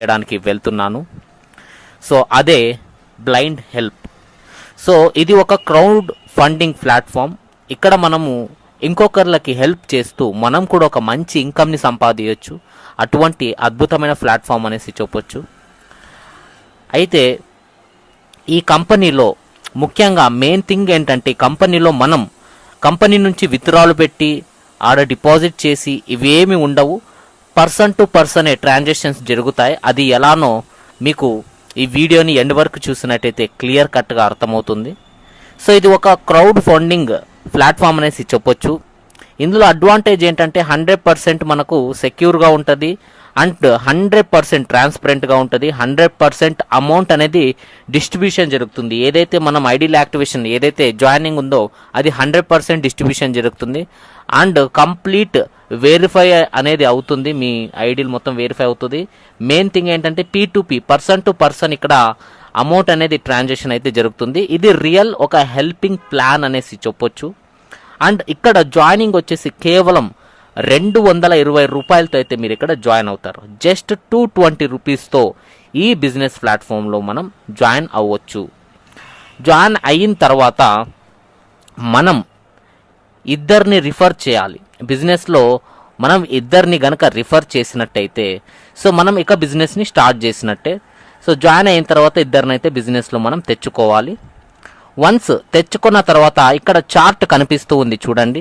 చేయడానికి వెళ్తున్నాను. సో అదే బ్లైండ్ హెల్ప్. సో ఇది ఒక క్రౌడ్ ఫండింగ్ ప్లాట్ఫామ్. ఇక్కడ మనము ఇంకొకరికి హెల్ప్ చేస్తూ మనం కూడా ఒక మంచి ఇన్కమ్ని సంపాదించవచ్చు. అటువంటి అద్భుతమైన ప్లాట్ఫామ్ అనేసి చెప్పొచ్చు. అయితే ఈ కంపెనీలో ముఖ్యంగా మెయిన్ థింగ్ ఏంటంటే, కంపెనీలో మనం కంపెనీ నుంచి విత్డ్రాలు పెట్టి ఆడ డిపాజిట్ చేసి ఇవేమి ఉండవు. పర్సన్ టు పర్సనే ట్రాన్సాక్షన్స్ జరుగుతాయి. అది ఎలానో మీకు ఈ వీడియోని ఎండ్ వరకు చూసినట్టయితే క్లియర్ కట్గా అర్థమవుతుంది. సో ఇది ఒక క్రౌడ్ ఫండింగ్ ప్లాట్ఫామ్ అనేసి చెప్పొచ్చు. ఇందులో అడ్వాంటేజ్ ఏంటంటే 100% మనకు సెక్యూర్గా ఉంటుంది అండ్ 100% ట్రాన్స్పరెంట్గా ఉంటుంది. 100% అమౌంట్ అనేది డిస్ట్రిబ్యూషన్ జరుగుతుంది. ఏదైతే మనం ఐడీల యాక్టివేషన్ ఏదైతే జాయినింగ్ ఉందో అది 100% డిస్ట్రిబ్యూషన్ జరుగుతుంది. అండ్ కంప్లీట్ వెరిఫై అనేది అవుతుంది. మీ ఐడీలు మొత్తం వెరిఫై అవుతుంది. మెయిన్ థింగ్ ఏంటంటే P2P, పర్సన్ టు పర్సన్ ఇక్కడ అమౌంట్ అనేది ట్రాన్సాక్షన్ అయితే జరుగుతుంది. ఇది రియల్ ఒక హెల్పింగ్ ప్లాన్ అనేసి చెప్పొచ్చు. అండ్ ఇక్కడ జాయినింగ్ వచ్చేసి కేవలం 220 రూపాయలతో అయితే మీరు ఇక్కడ జాయిన్ అవుతారు. జస్ట్ 220 రూపీస్తో ఈ బిజినెస్ ప్లాట్ఫామ్లో మనం జాయిన్ అవ్వచ్చు. జాయిన్ అయిన తర్వాత మనం ఇద్దరిని రిఫర్ చేయాలి. బిజినెస్లో మనం ఇద్దరిని గనక రిఫర్ చేసినట్టయితే సో మనం ఇక బిజినెస్ని స్టార్ట్ చేసినట్టే. సో జాయిన్ అయిన తర్వాత ఇద్దరినైతే బిజినెస్లో మనం తెచ్చుకోవాలి. వన్స్ తెచ్చుకున్న తర్వాత ఇక్కడ చార్ట్ కనిపిస్తూ ఉంది చూడండి.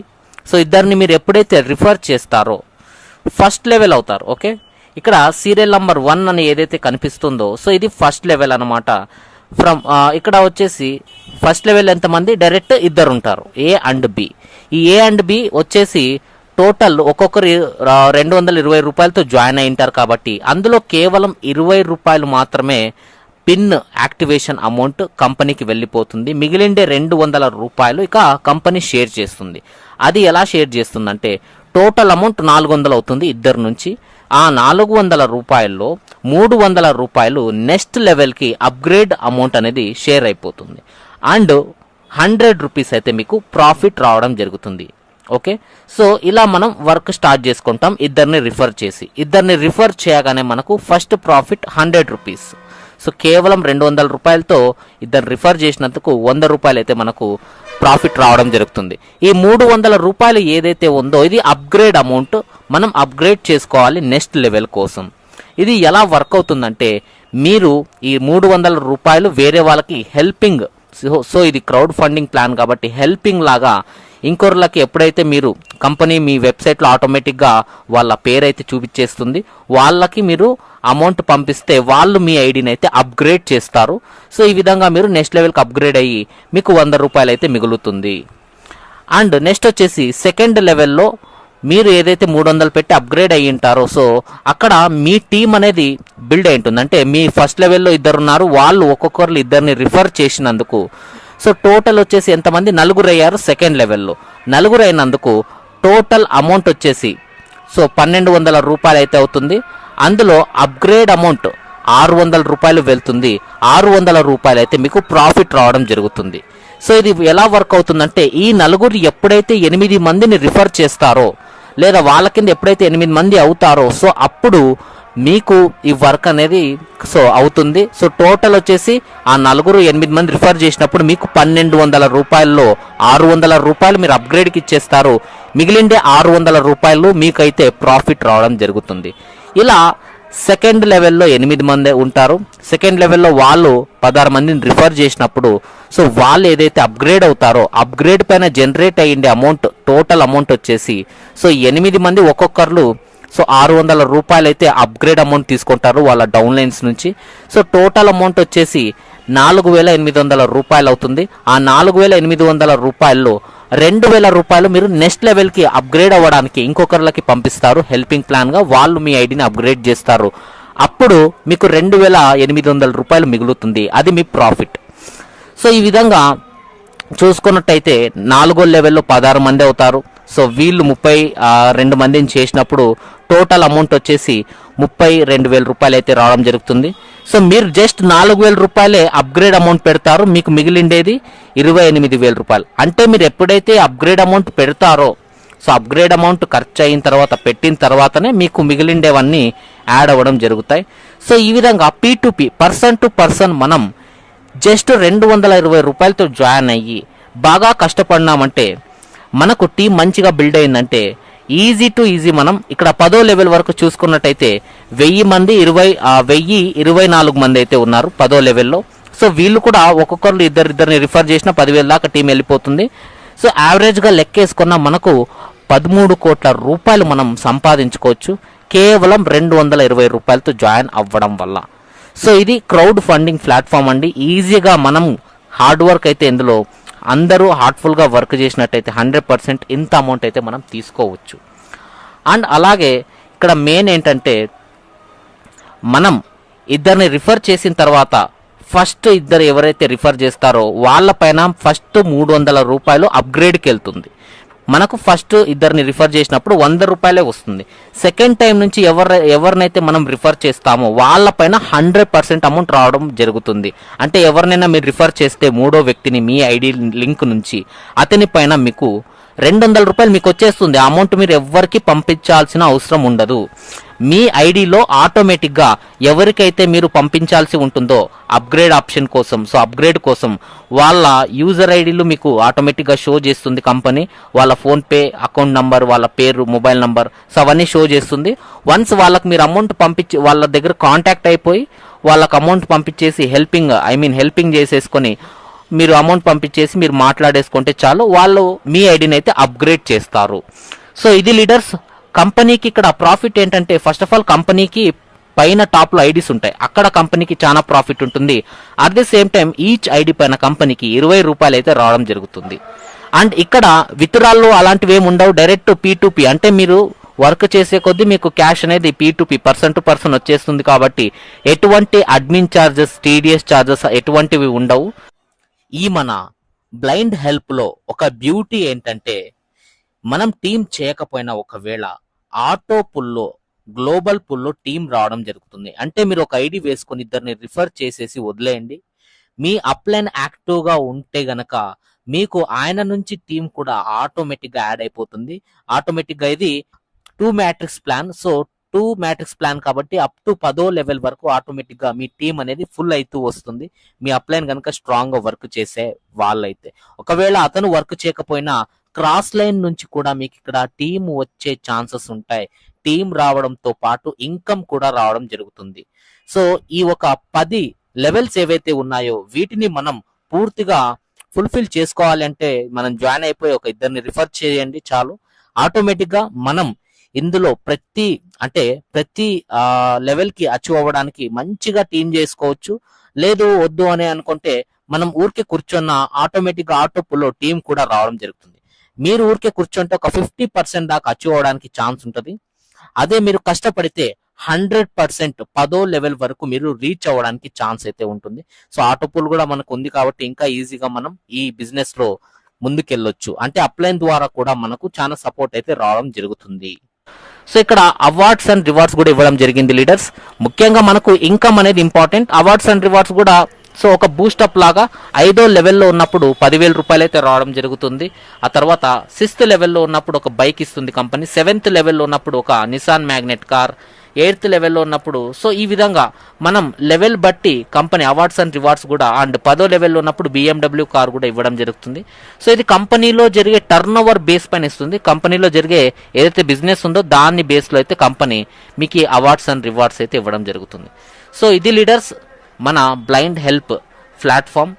సో ఇద్దరిని మీరు ఎప్పుడైతే రిఫర్ చేస్తారో ఫస్ట్ లెవెల్ అవుతారు. ఓకే, ఇక్కడ సీరియల్ నంబర్ 1 అని ఏదైతే కనిపిస్తుందో సో ఇది ఫస్ట్ లెవెల్ అనమాట. ఇక్కడ వచ్చేసి ఫస్ట్ లెవెల్ ఎంతమంది, డైరెక్ట్ ఇద్దరు ఉంటారు, A అండ్ B. ఈ A అండ్ B వచ్చేసి టోటల్ ఒక్కొక్కరు 220 రూపాయలతో జాయిన్ అయి ఉంటారు. కాబట్టి అందులో కేవలం 20 రూపాయలు మాత్రమే పిన్ యాక్టివేషన్ అమౌంట్ కంపెనీకి వెళ్ళిపోతుంది. మిగిలిండే 200 రూపాయలు ఇక కంపెనీ షేర్ చేస్తుంది. అది ఎలా షేర్ చేస్తుందంటే టోటల్ అమౌంట్ 400 అవుతుంది ఇద్దరు నుంచి. ఆ 400 రూపాయల్లో 300 రూపాయలు నెక్స్ట్ లెవెల్కి అప్గ్రేడ్ అమౌంట్ అనేది షేర్ అయిపోతుంది. అండ్ 100 రూపీస్ అయితే మీకు ప్రాఫిట్ రావడం జరుగుతుంది. ఓకే, సో ఇలా మనం వర్క్ స్టార్ట్ చేసుకుంటాం ఇద్దరిని రిఫర్ చేసి. ఇద్దరిని రిఫర్ చేయగానే మనకు ఫస్ట్ ప్రాఫిట్ 100 రూపీస్. సో కేవలం 200 రూపాయలతో ఇద్దరు రిఫర్ చేసినందుకు 100 రూపాయలు అయితే మనకు ప్రాఫిట్ రావడం జరుగుతుంది. ఈ 300 రూపాయలు ఏదైతే ఉందో ఇది అప్గ్రేడ్ అమౌంట్. మనం అప్గ్రేడ్ చేసుకోవాలి నెక్స్ట్ లెవెల్ కోసం. ఇది ఎలా వర్క్ అవుతుందంటే మీరు ఈ 300 రూపాయలు వేరే వాళ్ళకి హెల్పింగ్. సో ఇది క్రౌడ్ ఫండింగ్ ప్లాన్ కాబట్టి హెల్పింగ్ లాగా ఇంకొకరికి ఎప్పుడైతే మీరు కంపెనీ మీ వెబ్సైట్లో ఆటోమేటిక్గా వాళ్ళ పేరు అయితే చూపించేస్తుంది, వాళ్ళకి మీరు అమౌంట్ పంపిస్తే వాళ్ళు మీ ఐడిని అయితే అప్గ్రేడ్ చేస్తారు. సో ఈ విధంగా మీరు నెక్స్ట్ లెవెల్కి అప్గ్రేడ్ అయ్యి మీకు 100 రూపాయలు అయితే మిగులుతుంది. అండ్ నెక్స్ట్ వచ్చేసి సెకండ్ లెవెల్లో మీరు ఏదైతే 300 పెట్టి అప్గ్రేడ్ అయ్యి ఉంటారో సో అక్కడ మీ టీం అనేది బిల్డ్ అయి ఉంటుంది. అంటే మీ ఫస్ట్ లెవెల్లో ఇద్దరు ఉన్నారు, వాళ్ళు ఒక్కొక్కరు ఇద్దరిని రిఫర్ చేసినందుకు సో టోటల్ వచ్చేసి ఎంతమంది, 4 అయ్యారు సెకండ్ లెవెల్లో. 4 అయినందుకు టోటల్ అమౌంట్ వచ్చేసి సో 1200 రూపాయలు అయితే అవుతుంది. అందులో అప్గ్రేడ్ అమౌంట్ 600 రూపాయలు వెళ్తుంది. 600 రూపాయలు అయితే మీకు ప్రాఫిట్ రావడం జరుగుతుంది. సో ఇది ఎలా వర్క్ అవుతుందంటే ఈ 4 ఎప్పుడైతే 8 మందిని రిఫర్ చేస్తారో లేదా వాళ్ళ కింద ఎప్పుడైతే 8 మంది అవుతారో సో అప్పుడు మీకు ఈ వర్క్ అనేది సో అవుతుంది. సో టోటల్ వచ్చేసి ఆ 8 మంది రిఫర్ చేసినప్పుడు మీకు 1200 రూపాయల్లో 600 రూపాయలు మీరు అప్గ్రేడ్కి ఇచ్చేస్తారు. మిగిలిండే 600 రూపాయలు మీకైతే ప్రాఫిట్ రావడం జరుగుతుంది. ఇలా సెకండ్ లెవెల్లో 8 మంది ఉంటారు. సెకండ్ లెవెల్లో వాళ్ళు 16 మందిని రిఫర్ చేసినప్పుడు సో వాళ్ళు ఏదైతే అప్గ్రేడ్ అవుతారో అప్గ్రేడ్ పైన జనరేట్ అయ్యిండే అమౌంట్ టోటల్ అమౌంట్ వచ్చేసి సో 8 మంది ఒక్కొక్కరు సో 600 రూపాయలు అయితే అప్గ్రేడ్ అమౌంట్ తీసుకుంటారు వాళ్ళ డౌన్లైన్స్ నుంచి. సో టోటల్ అమౌంట్ వచ్చేసి 4800 రూపాయలు అవుతుంది. ఆ 4800 రూపాయల్లో 2000 రూపాయలు మీరు నెక్స్ట్ లెవెల్కి అప్గ్రేడ్ అవ్వడానికి ఇంకొకరికి పంపిస్తారు హెల్పింగ్ ప్లాన్గా. వాళ్ళు మీ ఐడిని అప్గ్రేడ్ చేస్తారు. అప్పుడు మీకు 2800 రూపాయలు మిగులుతుంది. అది మీ ప్రాఫిట్. సో ఈ విధంగా చూసుకున్నట్టయితే 4వ లెవెల్లో 16 మంది అవుతారు. సో వీళ్ళు 32 మందిని చేసినప్పుడు టోటల్ అమౌంట్ వచ్చేసి 32,000 రూపాయలు అయితే రావడం జరుగుతుంది. సో మీరు జస్ట్ 4,000 రూపాయలే అప్గ్రేడ్ అమౌంట్ పెడతారు, మీకు మిగిలిండేది 28,000 రూపాయలు. అంటే మీరు ఎప్పుడైతే అప్గ్రేడ్ అమౌంట్ పెడతారో సో అప్గ్రేడ్ అమౌంట్ ఖర్చు అయిన తర్వాత పెట్టిన తర్వాతనే మీకు మిగిలిండేవన్నీ యాడ్ అవ్వడం జరుగుతాయి. సో ఈ విధంగా P2P పర్సన్ టు పర్సన్ మనం జస్ట్ 220 రూపాయలతో జాయిన్ అయ్యి బాగా కష్టపడినామంటే మనకు టీం మంచిగా బిల్డ్ అయిందంటే ఈజీ టు ఈజీ మనం ఇక్కడ 10వ లెవెల్ వరకు చూసుకున్నట్టయితే 1000 మంది 1024 మంది అయితే ఉన్నారు 10వ లెవెల్లో. సో వీళ్ళు కూడా ఒక్కొక్కరు ఇద్దరిని రిఫర్ చేసిన 10,000 దాకా టీం వెళ్ళిపోతుంది. సో యావరేజ్గా లెక్కేసుకున్న మనకు 13 కోట్ల రూపాయలు మనం సంపాదించుకోవచ్చు కేవలం 220 రూపాయలతో జాయిన్ అవ్వడం వల్ల. సో ఇది క్రౌడ్ ఫండింగ్ ప్లాట్ఫామ్ అండి. ఈజీగా మనం హార్డ్ వర్క్ అయితే ఇందులో అందరూ హార్ట్ఫుల్గా వర్క్ చేసినట్టయితే 100% ఇంత అమౌంట్ అయితే మనం తీసుకోవచ్చు. అండ్ అలాగే ఇక్కడ మెయిన్ ఏంటంటే మనం ఇద్దరిని రిఫర్ చేసిన తర్వాత ఫస్ట్ ఇద్దరు ఎవరైతే రిఫర్ చేస్తారో వాళ్ళపైన ఫస్ట్ 300 రూపాయలు అప్గ్రేడ్కి వెళ్తుంది. మనకు ఫస్ట్ ఇద్దరిని రిఫర్ చేసినప్పుడు 100 రూపాయలే వస్తుంది. సెకండ్ టైం నుంచి ఎవరినైతే మనం రిఫర్ చేస్తామో వాళ్ళపైన 100% అమౌంట్ రావడం జరుగుతుంది. అంటే ఎవరినైనా మీరు రిఫర్ చేస్తే మూడో వ్యక్తిని మీ ఐడి లింక్ నుంచి అతని పైన మీకు 200 రూపాయలు మీకు వచ్చేస్తుంది. ఆ అమౌంట్ మీరు ఎవరికి పంపించాల్సిన అవసరం ఉండదు. మీ ఐడిలో ఆటోమేటిక్గా ఎవరికైతే మీరు పంపించాల్సి ఉంటుందో అప్గ్రేడ్ ఆప్షన్ కోసం, సో అప్గ్రేడ్ కోసం వాళ్ళ యూజర్ ఐడీలు మీకు ఆటోమేటిక్గా షో చేస్తుంది కంపెనీ. వాళ్ళ ఫోన్పే అకౌంట్ నంబర్, వాళ్ళ పేరు, మొబైల్ నంబర్, సో అవన్నీ షో చేస్తుంది. వన్స్ వాళ్ళకి మీరు అమౌంట్ పంపించి వాళ్ళ దగ్గర కాంటాక్ట్ అయిపోయి వాళ్ళకి అమౌంట్ పంపించేసి హెల్పింగ్ చేసేసుకొని మీరు అమౌంట్ పంపించేసి మీరు మాట్లాడేసుకుంటే చాలు, వాళ్ళు మీ ఐడిని అయితే అప్గ్రేడ్ చేస్తారు. సో ఇది లీడర్స్. కంపెనీకి ఇక్కడ ప్రాఫిట్ ఏంటంటే ఫస్ట్ ఆఫ్ ఆల్ కంపెనీకి పైన టాప్లో ఐడీస్ ఉంటాయి, అక్కడ కంపెనీకి చాలా ప్రాఫిట్ ఉంటుంది. At the same time each ID పైన కంపెనీకి 20 రూపాయలు అయితే రావడం జరుగుతుంది. అండ్ ఇక్కడ విత్డ్రాల్లో అలాంటివి ఏమి ఉండవు, డైరెక్ట్ P2P అంటే మీరు వర్క్ చేసే కొద్దీ మీకు క్యాష్ అనేది P2P పర్సన్ టు పర్సన్ వచ్చేస్తుంది. కాబట్టి ఎటువంటి అడ్మిన్ ఛార్జెస్, TDS ఛార్జెస్ ఎటువంటివి ఉండవు. ఈ మన బ్లైండ్ హెల్ప్లో ఒక బ్యూటీ ఏంటంటే మనం టీం చేయకపోయినా ఒకవేళ ఆటో పుల్లో, గ్లోబల్ పుల్లో టీం రావడం జరుగుతుంది. అంటే మీరు ఒక ఐడి వేసుకొని ఇద్దరిని రిఫర్ చేసేసి వదిలేయండి. మీ అప్లైన్ యాక్టివ్గా ఉంటే గనక మీకు ఆయన నుంచి టీం కూడా ఆటోమేటిక్గా యాడ్ అయిపోతుంది. ఆటోమేటిక్గా ఇది 2 matrix plan. So 2 matrix plan కాబట్టి అప్ టు 10వ లెవెల్ వరకు ఆటోమేటిక్గా మీ టీం అనేది ఫుల్ అవుతూ వస్తుంది. మీ అప్లైన్ కనుక స్ట్రాంగ్గా వర్క్ చేసే వాళ్ళైతే. ఒకవేళ అతను వర్క్ చేయకపోయినా క్రాస్ లైన్ నుంచి కూడా మీకు ఇక్కడ టీం వచ్చే ఛాన్సెస్ ఉంటాయి. టీం రావడంతో పాటు ఇన్కమ్ కూడా రావడం జరుగుతుంది. సో ఈ ఒక 10 లెవెల్స్ ఏవైతే ఉన్నాయో వీటిని మనం పూర్తిగా ఫుల్ఫిల్ చేసుకోవాలి అంటే మనం జాయిన్ అయిపోయి ఒక ఇద్దరిని రిఫర్ చేయండి చాలు. ఆటోమేటిక్గా మనం ఇందులో ప్రతి లెవెల్ కి అచీవ్ అవ్వడానికి మంచిగా టీం చేసుకోవచ్చు. లేదు వద్దు అని అనుకుంటే మనం ఊరికే కూర్చున్న ఆటోమేటిక్గా ఆటో పుల్లో టీం కూడా రావడం జరుగుతుంది. మీరు ఊరికే కూర్చుంటే ఒక 50% దాకా అచీవ్ అవ్వడానికి ఛాన్స్ ఉంటుంది. అదే మీరు కష్టపడితే 100% 10వ లెవెల్ వరకు మీరు రీచ్ అవ్వడానికి ఛాన్స్ అయితే ఉంటుంది. సో ఆటో పుల్ కూడా మనకు ఉంది కాబట్టి ఇంకా ఈజీగా మనం ఈ బిజినెస్ లో ముందుకెళ్ళొచ్చు. అంటే అప్లైన్ ద్వారా కూడా మనకు చాలా సపోర్ట్ అయితే రావడం జరుగుతుంది. సో ఇక్కడ అవార్డ్స్ అండ్ రివార్డ్స్ కూడా ఇవ్వడం జరిగింది లీడర్స్. ముఖ్యంగా మనకు ఇన్కమ్ అనేది ఇంపార్టెంట్. అవార్డ్స్ అండ్ రివార్డ్స్ కూడా సో ఒక బూస్టప్ లాగా 5వ లెవెల్లో ఉన్నప్పుడు 10,000 రూపాయలు అయితే రావడం జరుగుతుంది. ఆ తర్వాత 6th లెవెల్లో ఉన్నప్పుడు ఒక బైక్ ఇస్తుంది కంపెనీ. 7th లెవెల్లో ఉన్నప్పుడు ఒక నిసాన్ మ్యాగ్నెట్ కార్. 8th లెవెల్లో ఉన్నప్పుడు సో ఈ విధంగా మనం లెవెల్ బట్టి కంపెనీ అవార్డ్స్ అండ్ రివార్డ్స్ కూడా. అండ్ 10వ లెవెల్లో ఉన్నప్పుడు BMW కార్ కూడా ఇవ్వడం జరుగుతుంది. సో ఇది కంపెనీలో జరిగే టర్న్ ఓవర్ బేస్ పైన ఇస్తుంది. కంపెనీలో జరిగే ఏదైతే బిజినెస్ ఉందో దాన్ని బేస్లో అయితే కంపెనీ మీకు ఈ అవార్డ్స్ అండ్ రివార్డ్స్ అయితే ఇవ్వడం జరుగుతుంది. సో ఇది లీడర్స్ మన బ్లైండ్ హెల్ప్ ప్లాట్ఫామ్.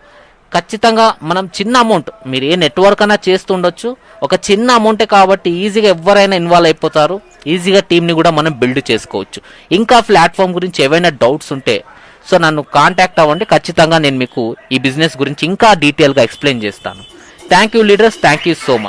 ఖచ్చితంగా మనం చిన్న అమౌంట్, మీరు ఏ నెట్వర్క్ అయినా చేస్తుండొచ్చు, ఒక చిన్న అమౌంటే కాబట్టి ఈజీగా ఎవరైనా ఇన్వాల్వ్ అయిపోతారు. ఈజీగా టీంని కూడా మనం బిల్డ్ చేసుకోవచ్చు. ఇంకా ప్లాట్ఫామ్ గురించి ఏవైనా డౌట్స్ ఉంటే సో నన్ను కాంటాక్ట్ అవ్వండి. ఖచ్చితంగా నేను మీకు ఈ బిజినెస్ గురించి ఇంకా డీటెయిల్గా ఎక్స్ప్లెయిన్ చేస్తాను. Thank you leaders, thank you so much.